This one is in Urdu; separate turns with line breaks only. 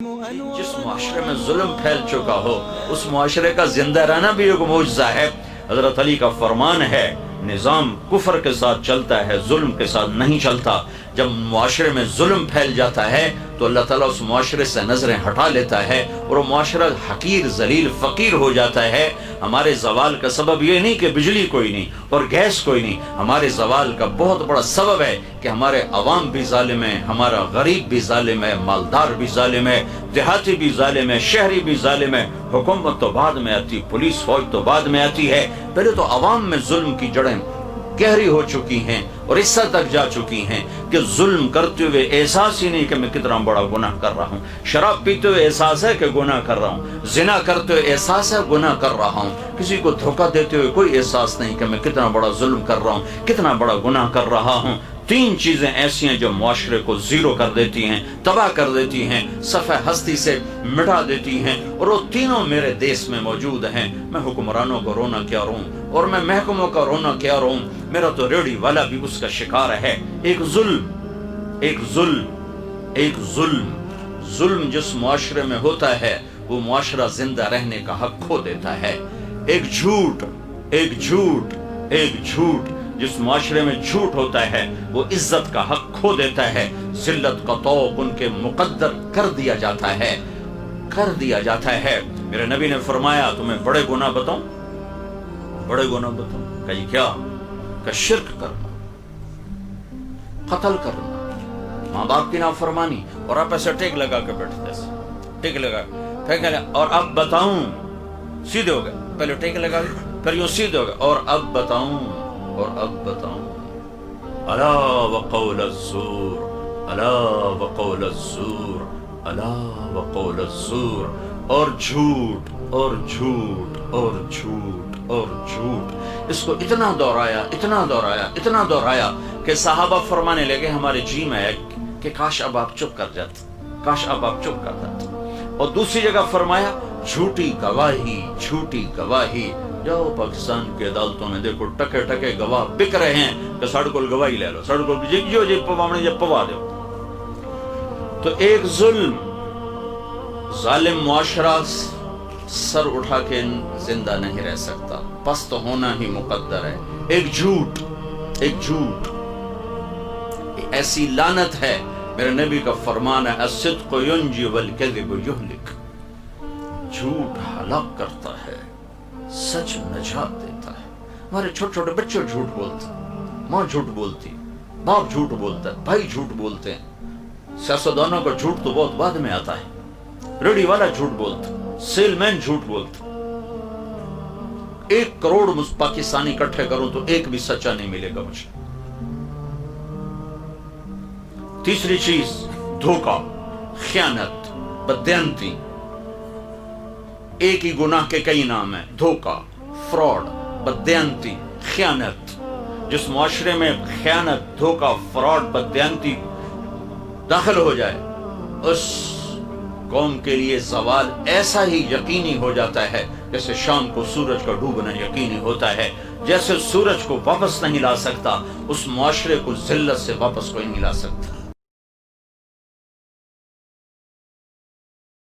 جس معاشرے میں ظلم پھیل چکا ہو اس معاشرے کا زندہ رہنا بھی ایک معجزہ ہے۔ حضرت علی کا فرمان ہے نظام کفر کے ساتھ چلتا ہے، ظلم کے ساتھ نہیں چلتا۔ جب معاشرے میں ظلم پھیل جاتا ہے تو اللہ تعالیٰ اس معاشرے سے نظریں ہٹا لیتا ہے اور وہ معاشرہ حقیر ذلیل فقیر ہو جاتا ہے۔ ہمارے زوال کا سبب یہ نہیں کہ بجلی کوئی نہیں اور گیس کوئی نہیں، ہمارے زوال کا بہت بڑا سبب ہے کہ ہمارے عوام بھی ظالم ہے، ہمارا غریب بھی ظالم ہے، مالدار بھی ظالم ہے، دیہاتی بھی ظالم ہے، شہری بھی ظالم ہے۔ حکومت تو بعد میں آتی، پولیس فوج تو بعد میں آتی ہے، پہلے تو عوام میں ظلم کی جڑیں گہری ہو چکی ہیں اور اس حد تک جا چکی ہیں کہ ظلم کرتے ہوئے احساس ہی نہیں کہ میں کتنا بڑا گناہ کر رہا ہوں۔ شراب پیتے ہوئے احساس ہے کہ گناہ کر رہا ہوں، زنا کرتے ہوئے احساس ہے گناہ کر رہا ہوں، کسی کو دھوکہ دیتے ہوئے کوئی احساس نہیں کہ میں کتنا بڑا ظلم کر رہا ہوں، کتنا بڑا گناہ کر رہا ہوں۔ تین چیزیں ایسی ہیں جو معاشرے کو زیرو کر دیتی ہیں، تباہ کر دیتی ہیں، صفحہ ہستی سے مٹا دیتی ہیں، اور وہ تینوں میرے دیس میں موجود ہیں۔ میں حکمرانوں کو رونا کیا روں اور میں محکموں کا رونا کیا روں، میرا تو ریڑھی والا بھی اس کا شکار ہے۔ ایک ظلم جس معاشرے میں ہوتا ہے وہ معاشرہ زندہ رہنے کا حق کھو دیتا ہے۔ ایک جھوٹ جس معاشرے میں جھوٹ ہوتا ہے وہ عزت کا حق کھو دیتا ہے، ذلت کا طوق ان کے مقدر کر دیا جاتا ہے۔ میرے نبی نے فرمایا تمہیں بڑے گناہ بتاؤں؟ کہ یہ کیا؟ کہ شرک کرنا، قتل کرنا، ماں باپ کی نافرمانی، اور آپ ایسے ٹیک لگا کے بیٹھتے ہیں، ٹیک لگا اور اب بتاؤں، سیدھے ہو گئے، پہلے ٹیک لگا پھر یوں سیدھے ہو گئے، اور اب بتاؤں الا وقول الزور، اور جھوٹ اس کو اتنا دہرایا کہ صحابہ فرمانے لگے ہمارے جی میں ہے کہ کاش اب آپ چپ کر جاتے۔ اور دوسری جگہ فرمایا جھوٹی گواہی، جاؤ پاکستان کی عدالتوں میں دیکھو ٹکے گواہ بک رہے ہیں کہ ساڑھ کو گواہی لے لو، ساڑھ کو جی پوا دو۔ تو ایک ظالم معاشرہ سر اٹھا کے زندہ نہیں رہ سکتا، پست ہونا ہی مقدر ہے۔ ایک جھوٹ ایسی لعنت ہے، میرے نبی کا فرمان ہے الصدق ینجی والکذب یہلک، جھوٹ ہلاک کرتا ہے، سچ نجات دیتا ہے۔ ہمارے چھوٹے بچے جھوٹ بولتے، ماں جھوٹ بولتی، باپ جھوٹ بولتا ہے، بھائی جھوٹ بولتے ہیں۔ سیاستدانوں کا جھوٹ تو بہت بعد میں آتا ہے، ریڑھی والا جھوٹ بولتا، سیل مین جھوٹ بولتا۔ 1 کروڑ پاکستانی اکٹھے کروں تو ایک بھی سچا نہیں ملے گا مجھے۔ تیسری چیز دھوکہ، خیانت، بددیانتی۔ ایک ہی گناہ کے کئی نام ہیں، دھوکہ، فراڈ، بددیانتی، خیانت۔ جس معاشرے میں خیانت، دھوکہ، فراڈ، بددیانتی داخل ہو جائے اس قوم کے لیے زوال ایسا ہی یقینی ہو جاتا ہے جیسے شام کو سورج کا ڈوبنا یقینی ہوتا ہے۔ جیسے سورج کو واپس نہیں لا سکتا، اس معاشرے کو ذلت سے واپس کوئی نہیں لا سکتا۔